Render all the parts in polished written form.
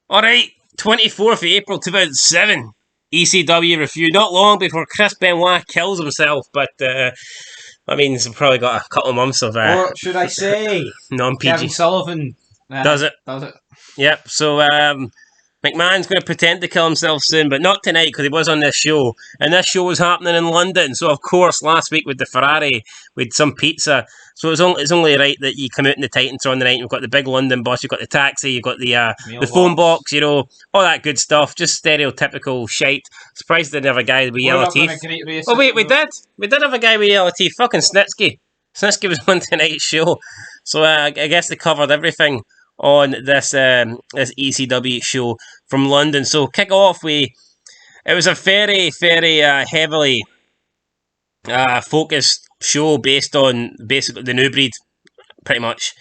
Alright, 24th of April 2007. ECW review. Not long before Chris Benoit kills himself, but I mean, he's probably got a couple of months of or should I say, non-PG. Kevin Sullivan Does it? Yep. So McMahon's going to pretend to kill himself soon, but not tonight because he was on this show, and this show was happening in London. So of course, last week with the Ferrari, with some pizza. So it's only right that you come out in the Titans on the night. You've got the big London bus, you've got the taxi, you've got the phone box, you know, all that good stuff. Just stereotypical shite. Surprised they didn't have a guy with yellow teeth. Oh wait, we did have a guy with yellow teeth. Fucking Snitsky. Snitsky was on tonight's show. So I guess they covered everything on this ECW show from London. So kick off, it was a very, very heavily focused show based on basically the new breed, pretty much.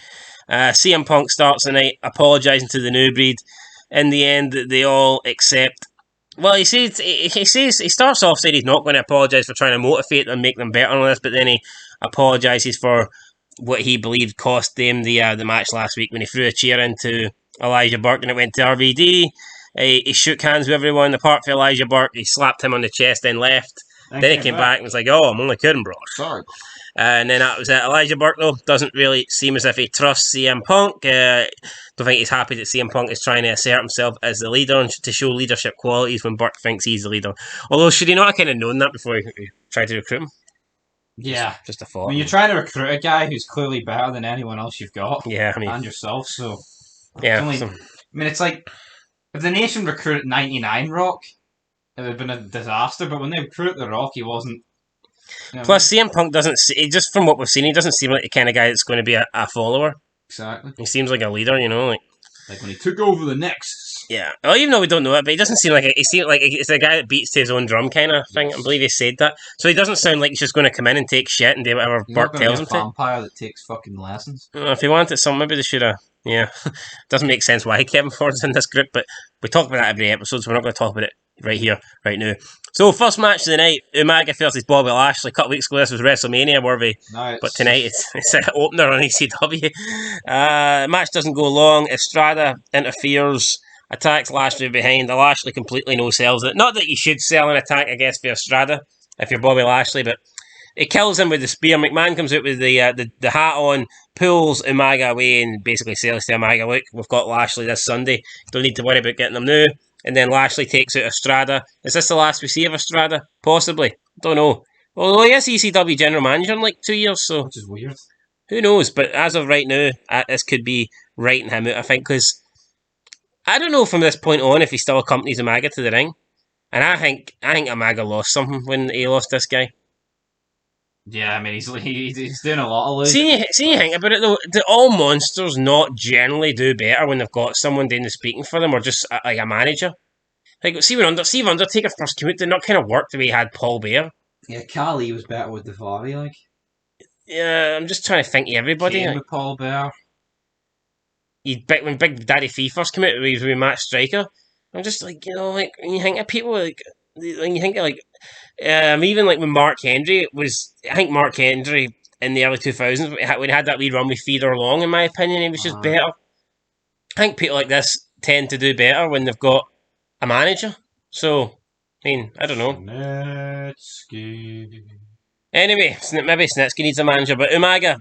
CM Punk starts the night apologising to the new breed. In the end, they all accept. Well, he starts off saying he's not going to apologise for trying to motivate them and make them better on this, but then he apologises for what he believed cost them the match last week when he threw a chair into Elijah Burke and it went to RVD. He shook hands with everyone apart from Elijah Burke. He slapped him on the chest, then left. Then he came back and was like, "Oh, I'm only kidding, bro." Sorry. And then that was it. Elijah Burke, though, doesn't really seem as if he trusts CM Punk. Don't think he's happy that CM Punk is trying to assert himself as the leader and to show leadership qualities when Burke thinks he's the leader. Although, should he not have kind of known that before he tried to recruit him? Yeah. Just a thought. When you're trying to recruit a guy who's clearly better than anyone else you've got. Yeah, I mean, and yourself, so... Yeah. I mean, it's like, if the Nation recruited 99 Rock, it would have been a disaster, but when they recruited The Rock, he wasn't... You know, plus, CM Punk doesn't... Just from what we've seen, he doesn't seem like the kind of guy that's going to be a follower. Exactly. He seems like a leader, you know, like when he took over the Nexus. Yeah. Well, even though we don't know it, but he doesn't seem like he seems like it's a guy that beats to his own drum kind of thing. Yes. I believe he said that. So he doesn't sound like he's just going to come in and take shit and do whatever Burke tells him to. He's not a vampire that takes fucking lessons. If he wanted some, maybe they should have. Yeah. Doesn't make sense why Kevin Ford's in this group, but we talk about that every episode, so we're not going to talk about it right here, right now. So, first match of the night, Umaga versus Bobby Lashley. A couple weeks ago, this was WrestleMania worthy, but tonight it's an opener on ECW. Match doesn't go long. Estrada interferes, attacks Lashley behind. Lashley completely no-sells it. Not that you should sell an attack, I guess, for Estrada if you're Bobby Lashley, but it kills him with the spear. McMahon comes out with the hat on, pulls Umaga away, and basically says to Umaga, "Look, we've got Lashley this Sunday. Don't need to worry about getting him now." And then Lashley takes out Estrada. Is this the last we see of Estrada? Possibly. Don't know. Although he is ECW general manager in like 2 years, so... Which is weird. Who knows? But as of right now, this could be writing him out, I think, because I don't know from this point on if he still accompanies Umaga to the ring. And I think Umaga lost something when he lost this guy. Yeah, I mean, he's doing a lot of losing. See, you think about it though, do all monsters not generally do better when they've got someone doing the speaking for them, or just like a manager? Like, see if Undertaker first came out, did not kind of work the way he had Paul Bear. Yeah, Khali was better with Daivari, like. Yeah, I'm just trying to think of everybody. Kane with Paul Bear. When Big Daddy Fee first came out, he was with Matt Striker. I'm just like, you know, like, when you think of people, like, when you think of, like, even like when Mark Henry was, I think Mark Henry in the early 2000s, when he had that wee run with Feeder Long, in my opinion, he was just better. I think people like this tend to do better when they've got a manager. So, I mean, I don't know. Snitsky. Anyway, maybe Snitsky needs a manager, but Umaga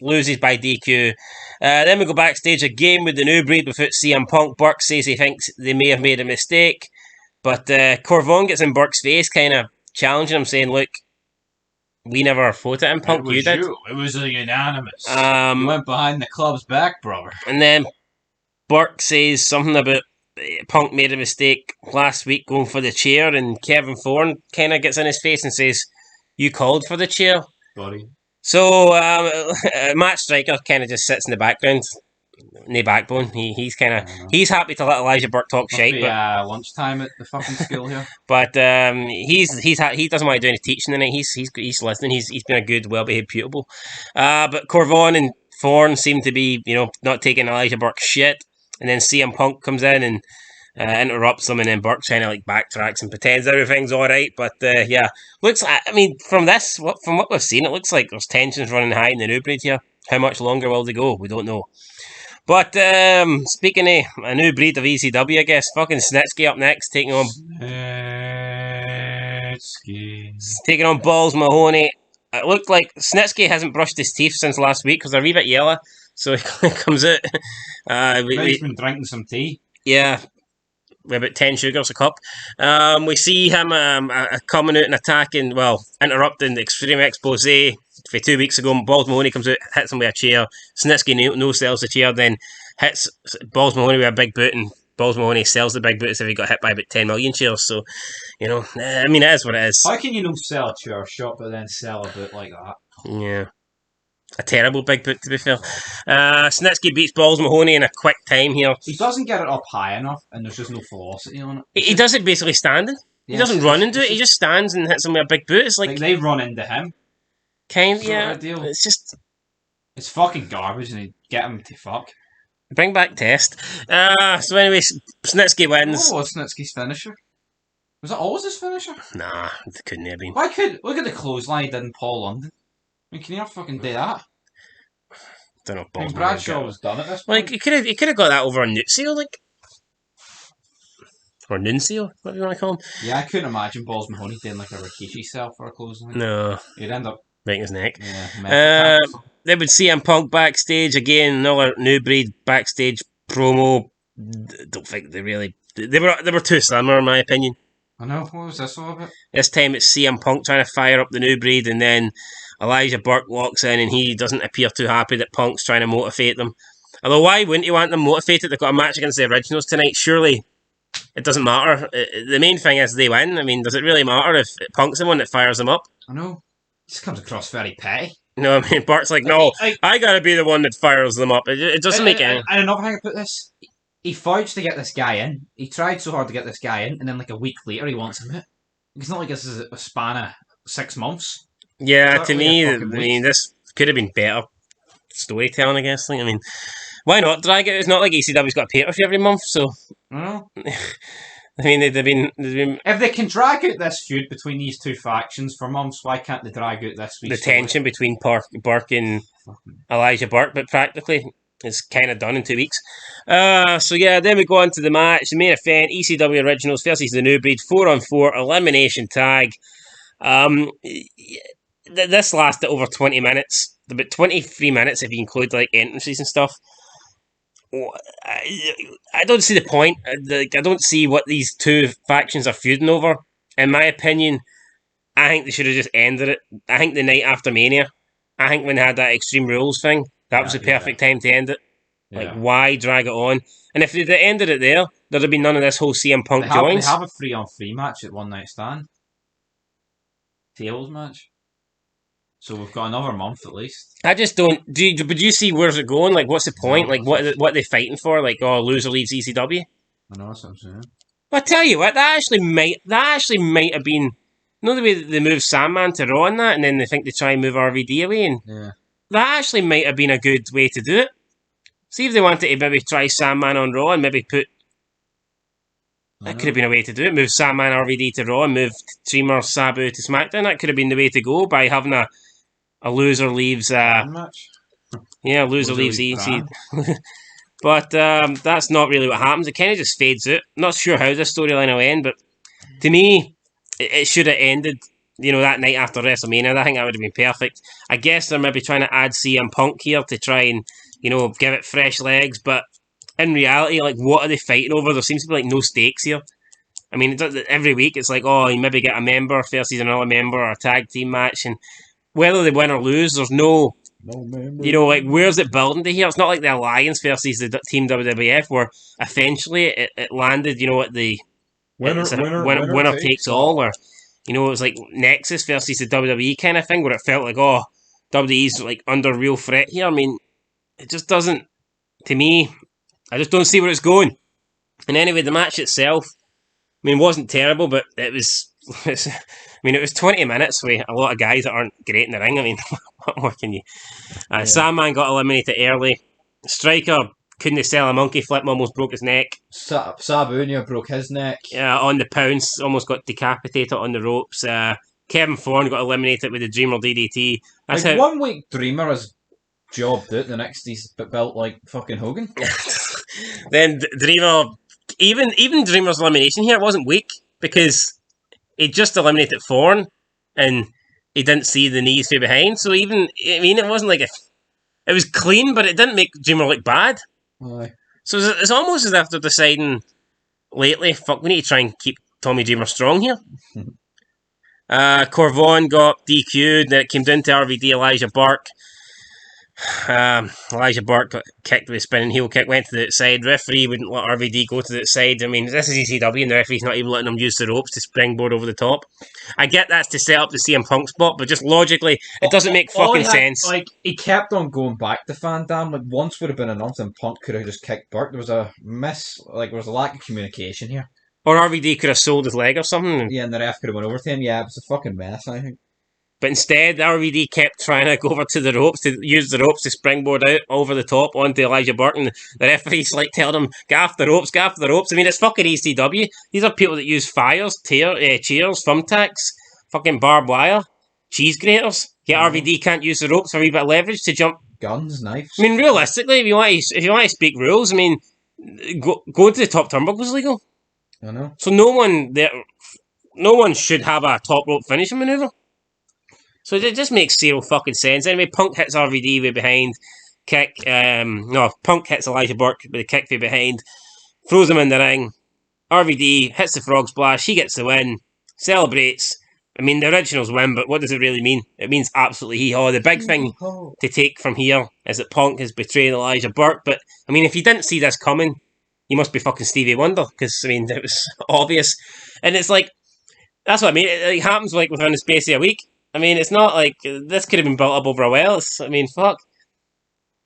loses by DQ. Then we go backstage again with the new breed without CM Punk. Burke says he thinks they may have made a mistake, but Corvon gets in Burke's face, kind of challenging him, saying, "Look, we never fought at him, Punk. You did. It was a unanimous. You went behind the club's back, brother." And then Burke says something about Punk made a mistake last week going for the chair, and Kevin Thorne kind of gets in his face and says, "You called for the chair, buddy." So Matt Striker kind of just sits in the background. No backbone. He's he's happy to let Elijah Burke talk shit. Yeah, lunchtime at the fucking school here. But he doesn't want to do any teaching tonight. He's listening. He's been a good, well-behaved pupil. But Corvon and Thorne seem to be, you know, not taking Elijah Burke's shit. And then CM Punk comes in and interrupts them, and then Burke kind of like backtracks and pretends everything's all right. But yeah, looks. I mean, from what we've seen, it looks like there's tensions running high in the new breed here. How much longer will they go? We don't know. But speaking of a new breed of ECW, I guess fucking Snitsky up next, taking on Balls Mahoney. It looked like Snitsky hasn't brushed his teeth since last week because they're a wee bit yellow. So he comes out. He's been drinking some tea. Yeah, with about 10 sugars a cup. We see him coming out and attacking, interrupting the Extreme Expose for 2 weeks ago. Balls Mahoney comes out, hits him with a chair. Snitsky no sells the chair, then hits Balls Mahoney with a big boot, and Balls Mahoney sells the big boot as if he got hit by about 10 million chairs. So, it is what it is. How can you not sell a chair shot but then sell a boot like that? Yeah. A terrible big boot, to be fair. Snitsky beats Balls Mahoney in a quick time here. He doesn't get it up high enough, and there's just no velocity on it. He does it basically standing. He doesn't run into it. He just stands and hits him with a big boot. It's like they run into him. Deal. It's just... It's fucking garbage, and they get him to fuck. Bring back Test. So anyway, Snitsky wins. What was Snitsky's finisher? Was it always his finisher? Nah, it couldn't have been. Look at the clothesline he did in Paul London. I mean, can you ever fucking do that? Don't know if Bradshaw was done at this point. Like, he could have got that over a Nuncio, like. Or Nuncio, what do you want to call him? Yeah, I couldn't imagine Balls Mahoney doing like a Rikishi cell for a clothesline. No. He'd end up breaking his neck. Yeah, they would see CM Punk backstage again, another new breed backstage promo. Don't think they really... They were too slimmer, in my opinion. I know, what was this all about? This time it's CM Punk trying to fire up the new breed, and then Elijah Burke walks in and he doesn't appear too happy that Punk's trying to motivate them. Although why wouldn't you want them motivated? They've got a match against the Originals tonight. Surely it doesn't matter. The main thing is they win. I mean, does it really matter if Punk's the one that fires them up? I know. This comes across very petty. No, I mean, Burke's like, no, I gotta be the one that fires them up. It doesn't make any... And another thing I put this, he forged to get this guy in. He tried so hard to get this guy in, and then like a week later he wants him out. It's not like this is a span of 6 months. Yeah, to me, I mean, this could have been better storytelling, I guess. Like, I mean, why not drag it? It's not like ECW's got a pay-per-view every month, so... I know. I mean, they've been... If they can drag out this feud between these two factions for months, why can't they drag out this week's the tension between Burke and Elijah Burke, but practically it's kind of done in 2 weeks. So yeah, then we go on to the match. The main event, ECW Originals versus the New Breed, 4-on-4 elimination tag. This lasted over 20 minutes. About 23 minutes if you include like entrances and stuff. I don't see the point. I don't see what these two factions are feuding over. In my opinion, I think they should have just ended it. I think the night after Mania, I think when they had that Extreme Rules thing, that was the perfect time to end it. Like, why drag it on? And if they'd ended it there, there'd have been none of this whole CM Punk joins. They have a 3-on-3 match at One Night Stand. Tables match. So we've got another month at least. I just don't... But do you see where's it going? Like, what's the point? Like, what are they fighting for? Like, loser leaves ECW? I know, that's what I'm saying. Well, I tell you what, that actually might have been... You know the way that they move Sandman to Raw and that, and then they think they try and move RVD away? And that actually might have been a good way to do it. See if they wanted to maybe try Sandman on Raw and maybe put... That could have been a way to do it. Move Sandman RVD to Raw and move Dreamer Sabu to SmackDown. That could have been the way to go by having a loser leaves... loser leaves EC. But that's not really what happens. It kind of just fades out. Not sure how this storyline will end, but to me, it should have ended, that night after WrestleMania. I think that would have been perfect. I guess they're maybe trying to add CM Punk here to try and, give it fresh legs, but in reality, like, what are they fighting over? There seems to be, like, no stakes here. I mean, every week it's like, you maybe get a member versus another member or a tag team match, and whether they win or lose, there's no member. Where's it building to here? It's not like the Alliance versus the Team WWF, where eventually it landed, at the winner takes all, or, it was like Nexus versus the WWE kind of thing, where it felt like, WWE's like under real threat here. I mean, it just doesn't, to me, I just don't see where it's going. And anyway, the match itself, wasn't terrible, but it was... it was 20 minutes with a lot of guys that aren't great in the ring. What more can you... Sandman got eliminated early. Striker couldn't sell a monkey flip, almost broke his neck. Sabu broke his neck. On the pounce, almost got decapitated on the ropes. Kevin Thorne got eliminated with the Dreamer DDT. 1 week Dreamer is jobbed it. The next he's built like fucking Hogan. Then Dreamer, even Dreamer's elimination here wasn't weak because he just eliminated Thorne and he didn't see the knees from behind. So even, I mean, it wasn't like it was clean, but it didn't make Dreamer look bad. Aye. So it's almost as if they're deciding lately, fuck, we need to try and keep Tommy Dreamer strong here. Corvon got DQ'd, then it came down to RVD, Elijah Burke. Elijah Burke got kicked with a spinning heel kick, went to the outside. Referee wouldn't let RVD go to the outside. I mean, this is ECW and the referee's not even letting him use the ropes to springboard over the top. I get that's to set up the CM Punk spot, but just logically, it doesn't make fucking sense. Like, he kept on going back to Van Dam. Like, once would have been enough, and Punk could have just kicked Burke. There was a there was a lack of communication here. Or RVD could have sold his leg or something. Yeah, and the ref could have went over to him. Yeah, it was a fucking mess, I think. But instead, RVD kept trying to go over to the ropes, to use the ropes to springboard out over the top onto Elijah Burke, and the referee's like telling him, get off the ropes, get off the ropes. I mean, it's fucking ECW. These are people that use fires, cheers, thumbtacks, fucking barbed wire, cheese graters. Yet RVD can't use the ropes for a wee bit of leverage to jump. Guns, knives. I mean, realistically, if you want to speak rules, I mean, go to the top turnbuckle is legal. I know. So no one should have a top rope finishing maneuver. So it just makes zero fucking sense. Anyway, Punk hits RVD way behind, Punk hits Elijah Burke with a kick way behind, throws him in the ring. RVD hits the frog splash, he gets the win, celebrates. I mean, the originals win, but what does it really mean? It means absolutely hee-haw. The big thing to take from here is that Punk has betrayed Elijah Burke, but, I mean, if you didn't see this coming, you must be fucking Stevie Wonder, because, I mean, it was obvious. And it's like, that's what I mean, it happens like within the space of a week. I mean, it's not like this could have been built up over a while. I mean, fuck.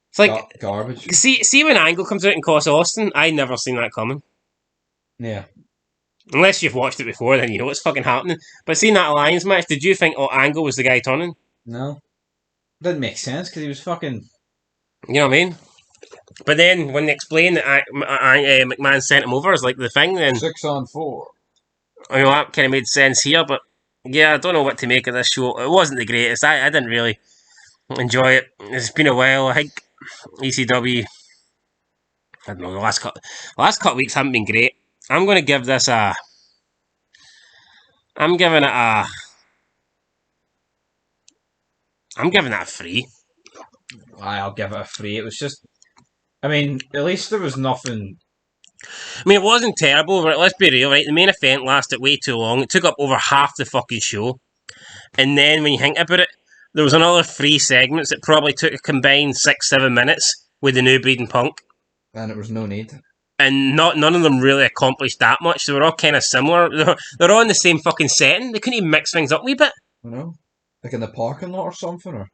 It's like garbage. See when Angle comes out and costs Austin. I never seen that coming. Yeah. Unless you've watched it before, then you know what's fucking happening. But seeing that Alliance match, did you think Angle was the guy turning? No, didn't make sense because he was fucking. You know what I mean? But then when they explain that McMahon sent him over as like the thing, then 6-on-4. I know that kind of made sense here, but. Yeah, I don't know what to make of this show. It wasn't the greatest. I didn't really enjoy it. It's been a while. I think ECW, I don't know, the last couple of weeks haven't been great. I'm going to give this I'm giving it a 3. I'll give it a 3. It was just, I mean, at least there was nothing. I mean, it wasn't terrible, but let's be real, right? The main event lasted way too long. It took up over half the fucking show. And then when you think about it, there was another 3 segments that probably took a combined 6-7 minutes with the New Breed and Punk. And it was no need. And none of them really accomplished that much. They were all kind of similar. They're all in the same fucking setting. They couldn't even mix things up a wee bit. I know. Like in the parking lot or something, or...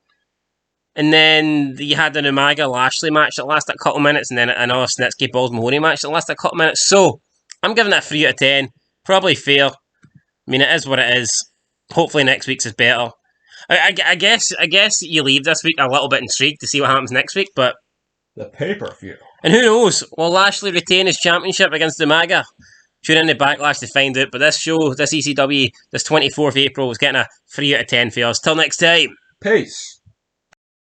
And then you had an Umaga Lashley match that lasted a couple minutes, and then another Snitsky Balls Mahoney match that lasted a couple minutes. So, I'm giving that 3 out of 10. Probably fair. I mean, it is what it is. Hopefully next week's is better. I guess you leave this week a little bit intrigued to see what happens next week, but... The pay-per-view. And who knows? Will Lashley retain his championship against Umaga? Tune in to Backlash to find out. But this show, this ECW, this 24th of April, was getting a 3 out of 10 for us. Till next time. Peace.